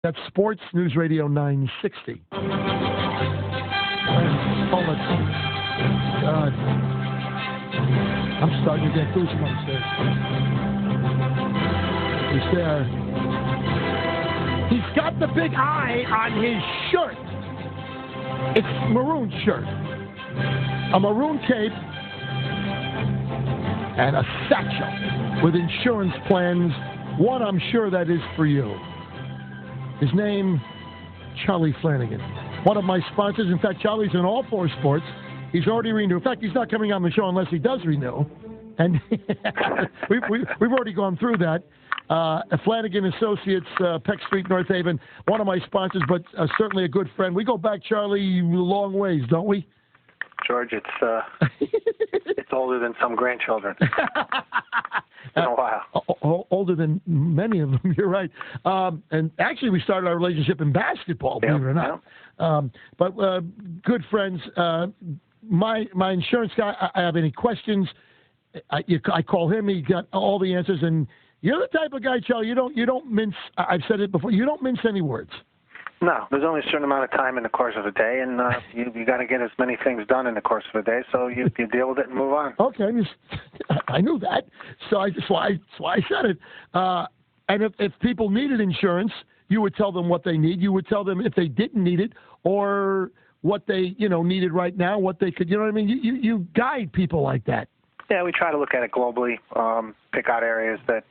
That's Sports News Radio 960. Oh, God. I'm starting to get goosebumps there. He's there. He's got the big eye on his shirt. It's maroon shirt. A maroon cape and a satchel with insurance plans. One, I'm sure that is for you. His name, Charlie Flanagan. One of my sponsors. In fact, Charlie's in all four sports. He's already renewed. In fact, he's not coming on the show unless he does renew. And we've already gone through that. Flanagan Associates, Peck Street, North Haven. One of my sponsors, but certainly a good friend. We go back, Charlie, a long ways, don't we? George, it's older than some grandchildren. It's been a while. Older than many of them, you're right. And actually, we started our relationship in basketball, believe it or not. But good friends. My insurance guy, I have any questions, I call him. He got all the answers. And you're the type of guy, Charlie, you don't mince, I've said it before, you don't mince any words. No, there's only a certain amount of time in the course of a day, and you got to get as many things done in the course of a day, so you deal with it and move on. Okay, I knew that, so that's why I said it. And if people needed insurance, you would tell them what they need. You would tell them if they didn't need it, or what they needed right now, what they could. You know what I mean? You guide people like that. Yeah, we try to look at it globally, pick out areas that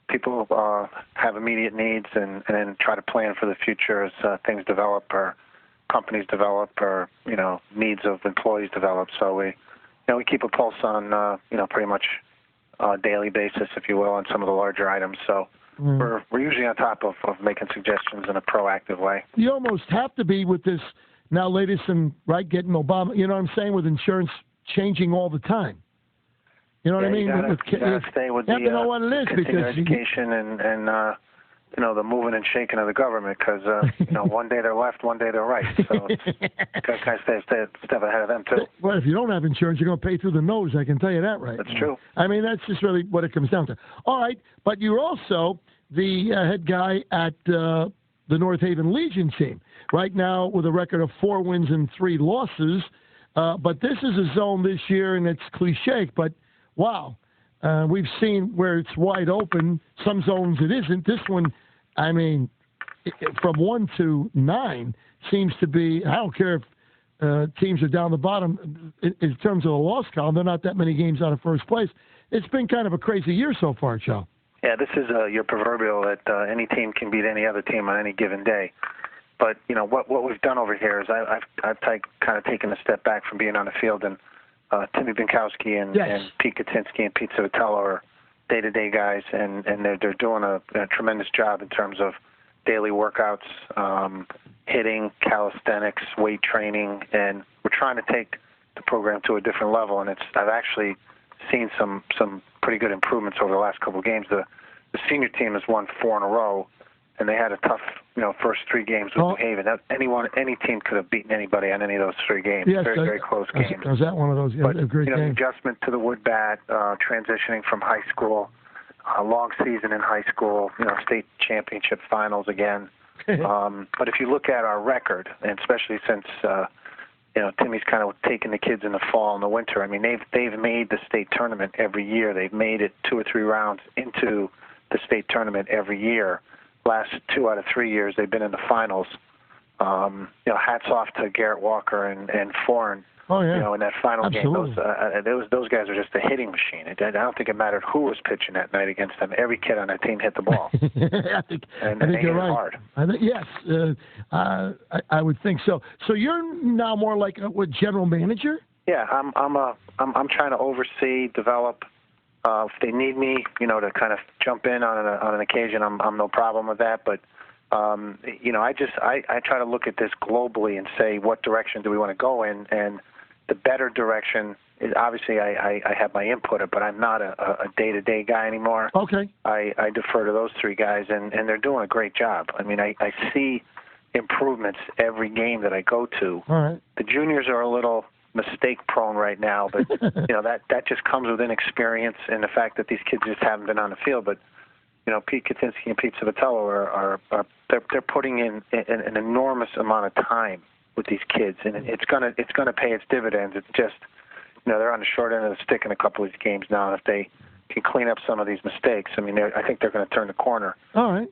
people have immediate needs, and then try to plan for the future as things develop, or companies develop, or needs of employees develop. So we keep a pulse on pretty much a daily basis, if you will, on some of the larger items. So we're usually on top of making suggestions in a proactive way. You almost have to be with this now latest and getting Obama. You know what I'm saying, with insurance changing all the time. You know what I mean? You gotta stay with the know what it is, continuing education and the moving and shaking of the government, because one day they're left, one day they're right. So gotta stay a step ahead of them too. Well, if you don't have insurance, you're going to pay through the nose. I can tell you that right. That's true. I mean, that's just really what it comes down to. All right, but you're also the head guy at the North Haven Legion team right now with a record of 4 wins and 3 losses. But this is a zone this year, and it's cliche, but wow, we've seen where it's wide open. Some zones it isn't. This one, I mean, from 1 to 9 seems to be, I don't care if teams are down the bottom. In terms of the loss column, they're not that many games out of first place. It's been kind of a crazy year so far, Joe. Yeah, this is your proverbial that any team can beat any other team on any given day. But, what we've done over here is I've kind of taken a step back from being on the field, and Timmy Binkowski and Pete Kaczynski and Pete Civitello are day-to-day guys, and they're doing a tremendous job in terms of daily workouts, hitting, calisthenics, weight training, and we're trying to take the program to a different level. And I've actually seen some pretty good improvements over the last couple of games. The senior team has won 4 in a row, and they had a tough, first 3 games with New Haven. Any team could have beaten anybody on any of those 3 games. Yes, very close games. Was that one of those? But, great the game. adjustment to the wood bat, transitioning from high school, a long season in high school, state championship finals again. But if you look at our record, and especially since Timmy's kind of taking the kids in the fall and the winter. I mean, they've made the state tournament every year. They've made it 2 or 3 rounds into the state tournament every year. Last 2 out of 3 years, they've been in the finals. Hats off to Garrett Walker and Foreign. Oh yeah. In that final Absolutely. game, those guys are just a hitting machine. I don't think it mattered who was pitching that night against them. Every kid on that team hit the ball. I think they you're hit right. hard. Yes, I would think so. So you're now more like a general manager? Yeah, I'm trying to oversee, develop. If they need me, to kind of jump in on an occasion, I'm no problem with that. But I try to look at this globally and say, what direction do we want to go in? And the better direction is, obviously I have my input, but I'm not a day-to-day guy anymore. Okay. I defer to those 3 guys, and they're doing a great job. I mean, I see improvements every game that I go to. All right. The juniors are a little mistake-prone right now, but that just comes with inexperience and the fact that these kids just haven't been on the field. But Pete Kaczynski and Pete Civitello are they're putting in an enormous amount of time with these kids, and it's gonna pay its dividends. It's just, they're on the short end of the stick in a couple of these games now. And if they can clean up some of these mistakes, I think they're going to turn the corner. All right.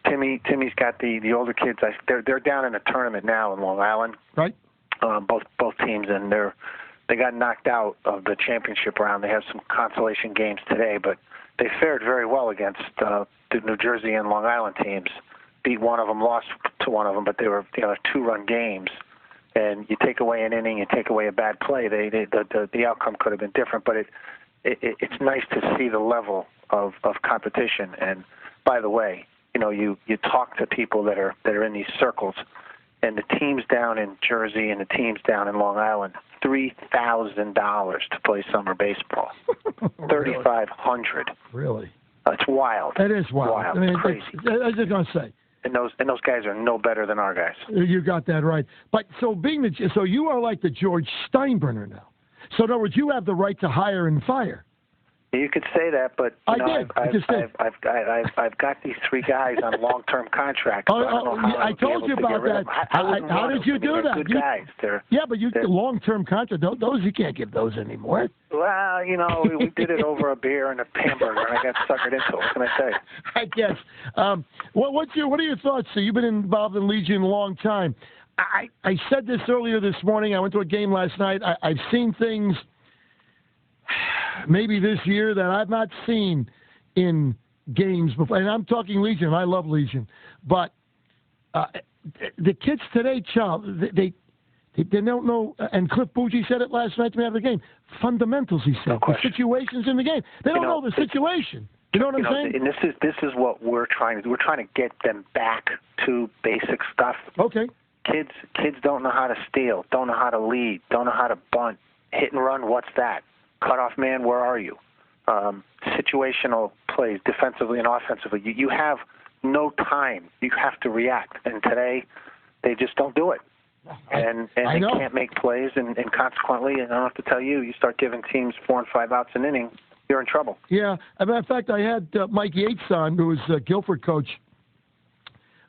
Timmy's got the older kids. They're down in a tournament now in Long Island. Right. Both teams, and they got knocked out of the championship round. They have some consolation games today, but they fared very well against the New Jersey and Long Island teams. Beat one of them, lost to one of them, but they were 2-run games. And you take away an inning, you take away a bad play, the outcome could have been different. But it's nice to see the level of competition. And by the way, you talk to people that are in these circles, and the teams down in Jersey and the teams down in Long Island, $3,000 to play summer baseball, $3,500. Really? It's wild. It is wild. It's crazy. I was just going to say. And those guys are no better than our guys. You got that right. But so you are like the George Steinbrenner now. So in other words, you have the right to hire and fire. You could say that, but I've got these 3 guys on long-term contracts. I told you about that. How did you do that? Good guys. But long-term contract. Those you can't give those anymore. Well, we did it over a beer and a hamburger, and I got suckered into it. What can I say? I guess. What are your thoughts? So you've been involved in Legion a long time. I said this earlier this morning. I went to a game last night. I've seen things maybe this year that I've not seen in games before. And I'm talking Legion. I love Legion. But the kids today, Charles, they don't know, and Cliff Bougie said it last night to me after the game, fundamentals, he said, the situations in the game. They don't know the situation. You know what I'm saying? And this is what we're trying to do. We're trying to get them back to basic stuff. Okay. Kids don't know how to steal, don't know how to lead, don't know how to bunt, hit and run, what's that? Cutoff man, where are you? Situational plays, defensively and offensively. You have no time. You have to react. And today, they just don't do it. And they can't make plays. And consequently, and I don't have to tell you, you start giving teams 4 and 5 outs an inning, you're in trouble. Yeah. As a matter of fact, I had Mike Yates on, who was a Guilford coach,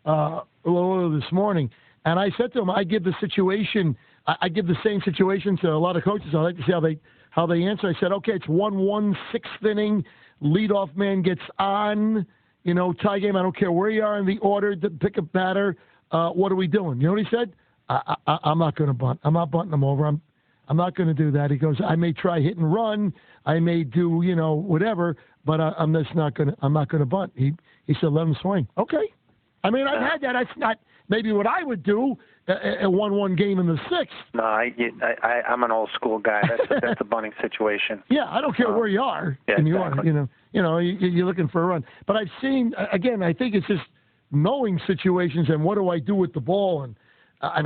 a little earlier this morning. And I said to him, I give the same situation to a lot of coaches. I like to see how they answer. I said, okay, it's 1-1, 6th inning, leadoff man gets on, tie game. I don't care where you are in the order, pick a batter. What are we doing? You know what he said? I'm not going to bunt. I'm not bunting them over. I'm not going to do that. He goes, I may try hit and run. I may do, whatever, but I'm just not going to. I'm not going to bunt. He said, let him swing. Okay. I mean, I've had that. That's not maybe what I would do a 1-1 game in the 6th. No, I'm an old school guy. That's a bunting situation. Yeah, I don't care where you are. Yeah, exactly. You're looking for a run. But I've seen, again, I think it's just knowing situations and what do I do with the ball. And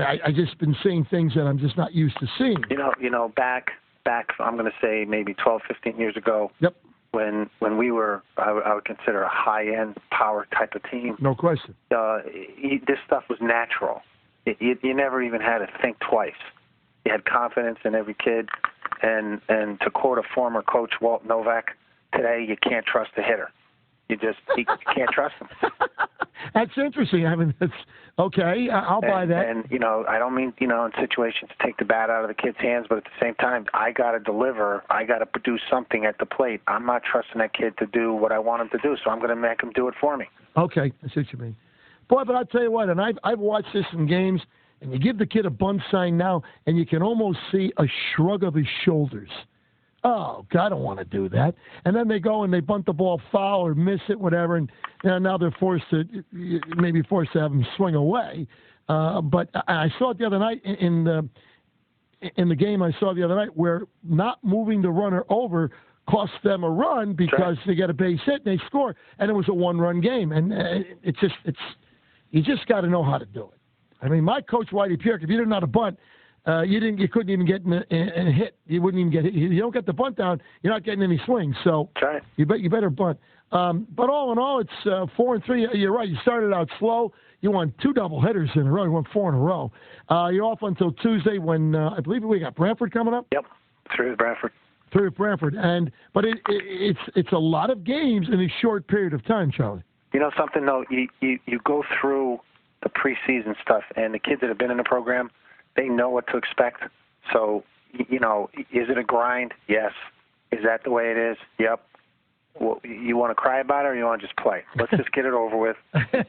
I just been seeing things that I'm just not used to seeing. Back, I'm going to say maybe 12, 15 years ago. Yep. When we were, I would consider a high-end power type of team. No question. This stuff was natural. You never even had to think twice. You had confidence in every kid. And to quote a former coach, Walt Novak, today you can't trust a hitter. You can't trust them. That's interesting. I mean, that's okay. I'll buy that. And I don't mean in situations to take the bat out of the kid's hands, but at the same time, I got to deliver. I got to produce something at the plate. I'm not trusting that kid to do what I want him to do, so I'm going to make him do it for me. Okay, I see what you mean. Boy, but I'll tell you what, and I've watched this in games, and you give the kid a bunt sign now, and you can almost see a shrug of his shoulders. Oh, God, I don't want to do that. And then they go and they bunt the ball foul or miss it, whatever, and now they're forced to have him swing away. But I saw it the other night in the game I saw the other night where not moving the runner over cost them a run because they get a base hit and they score, and it was a 1-run game. And you just got to know how to do it. I mean, my coach, Whitey Pierce, if you didn't know how to bunt, you couldn't even get in a hit. You wouldn't even get hit. You don't get the bunt down, you're not getting any swings. So you better bunt. But all in all, it's 4-3. You're right. You started out slow. You won 2 double hitters in a row. You won 4 in a row. You're off until Tuesday when I believe we got Brantford coming up. Yep, through Brantford. 3 with Brantford. But it's a lot of games in a short period of time, Charlie. You know something, though? You go through the preseason stuff, and the kids that have been in the program, they know what to expect. So, you know, is it a grind? Yes. Is that the way it is? Yep. Well, you want to cry about it, or you want to just play? Let's just get it over with.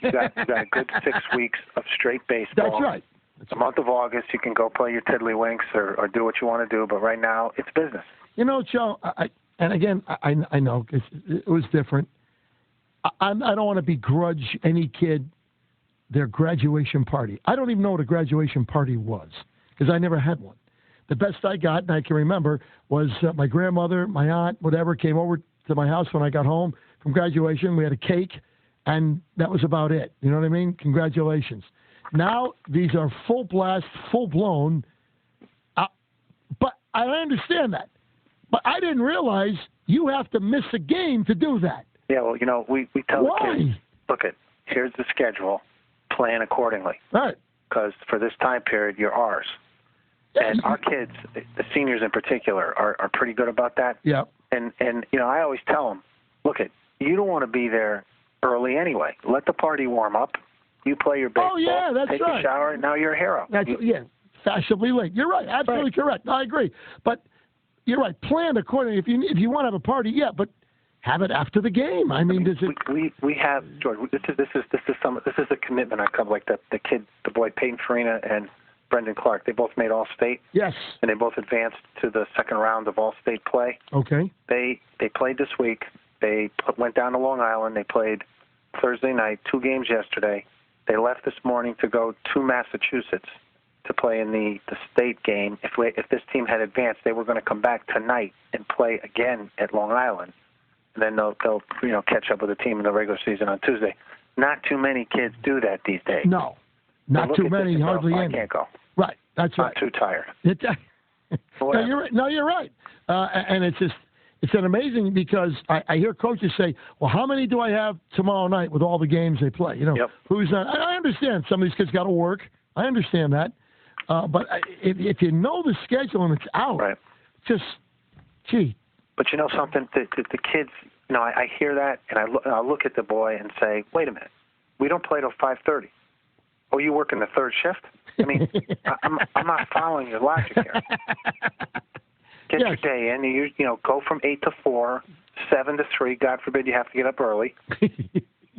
You got a good 6 weeks of straight baseball. That's right. The month of August, you can go play your tiddlywinks or do what you want to do, but right now, it's business. You know, Joe, I know it was different. I don't want to begrudge any kid their graduation party. I don't even know what a graduation party was because I never had one. The best I got, and I can remember, was my grandmother, my aunt, whatever, came over to my house when I got home from graduation. We had a cake, and that was about it. You know what I mean? Congratulations. Now these are full blast, full blown. But I understand that. But I didn't realize you have to miss a game to do that. Yeah, well, you know, we tell the kids, look, here's the schedule, plan accordingly. Right. Because for this time period, you're ours. Yeah, and our kids, the seniors in particular, are pretty good about that. Yeah. And you know, I always tell them, look, you don't want to be there early anyway. Let the party warm up. You play your baseball. Oh, yeah, that's take right. a shower, and now you're a hero. Fashionably late. You're right. Absolutely correct. I agree. But you're right. Plan accordingly. If you want to have a party, yeah, but have it after the game. I mean, does it? We have, George. This is a commitment I come, like the boy Peyton Farina and Brendan Clark. They both made All-State. Yes. And they both advanced to the second round of All-State play. Okay. They played this week. They went down to Long Island. They played Thursday night, 2 games yesterday. They left this morning to go to Massachusetts to play in the state game. If this team had advanced, they were going to come back tonight and play again at Long Island. And then they'll catch up with the team in the regular season on Tuesday. Not too many kids do that these days. No. Not too many, hardly any. I can't go. Right, that's right. I'm too tired. No, you're right. No, you're right. And it's an amazing because I hear coaches say, well, how many do I have tomorrow night with all the games they play? You know, yep. Who's not? I understand some of these kids got to work. I understand that. But if you know the schedule and it's out, right. Just, gee. But you know something? The kids, you know, I hear that, and I look at the boy and say, wait a minute. We don't play till 5:30. Oh, you work in the third shift? I mean, I'm not following your logic here. Get your day in. You know, go from 8 to 4, 7 to 3. God forbid you have to get up early.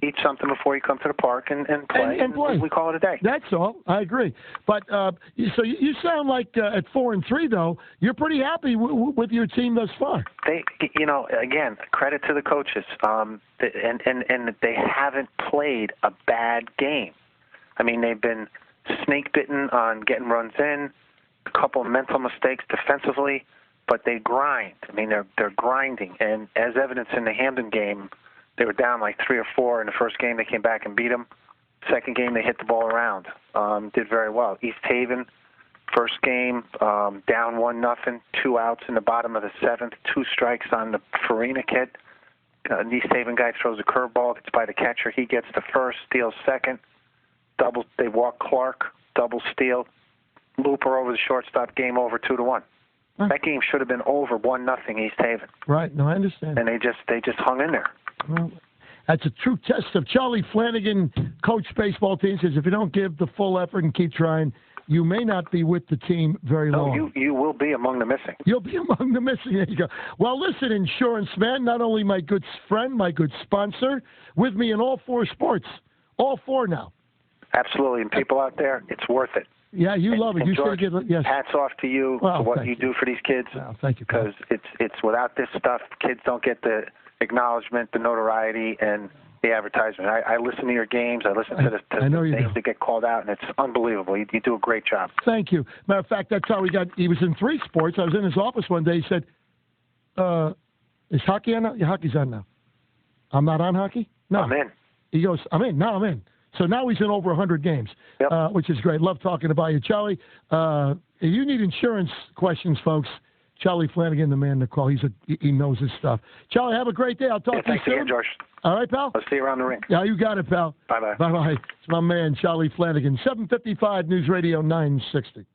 Eat something before you come to the park and play. And play. We call it a day. That's all. I agree. But so you sound like at 4-3 though, you're pretty happy with your team thus far. They, you know, again, credit to the coaches. And they haven't played a bad game. I mean, they've been snake bitten on getting runs in, a couple of mental mistakes defensively, but they grind. I mean, they're grinding. And as evidence in the Hamden game, they were down like 3 or 4 in the first game. They came back and beat them. Second game, they hit the ball around. Did very well. East Haven, first game, down 1-0, 2 outs in the bottom of the 7th, 2 strikes on the Farina kid. An East Haven guy throws a curveball, gets by the catcher. He gets the first, steals second. They walk Clark, double steal, looper over the shortstop, game over 2-1. Huh. That game should have been over 1-0 East Haven. Right. No, I understand. And they just hung in there. Well, that's a true test of Charlie Flanagan, coach baseball team. Says if you don't give the full effort and keep trying, you may not be with the team very long. No, you will be among the missing. You'll be among the missing. There you go. Well, listen, insurance man, not only my good friend, my good sponsor, with me in all 4 sports, all 4 now. Absolutely, and people out there, it's worth it. Yeah, you love it. You George, say yes. Hats off to you for what you do for these kids. Well, thank you, because it's without this stuff, kids don't get the acknowledgement, the notoriety, and the advertisement. I listen to your games. I listen to the names that get called out, and it's unbelievable. You do a great job. Thank you. Matter of fact, that's how we got. He was in 3 sports. I was in his office one day. He said, "Is hockey on now? Yeah, hockey's on now. I'm not on hockey. No, I'm in." He goes, "I'm in. Now I'm in." So now he's in over 100 games, yep. Which is great. Love talking about you, Charlie. If you need insurance questions, folks, Charlie Flanagan, the man to call. He knows his stuff. Charlie, have a great day. I'll talk to you soon. Thanks again, George. All right, pal? I'll see you around the ring. Yeah, you got it, pal. Bye-bye. Bye-bye. It's my man, Charlie Flanagan. 755 News Radio 960.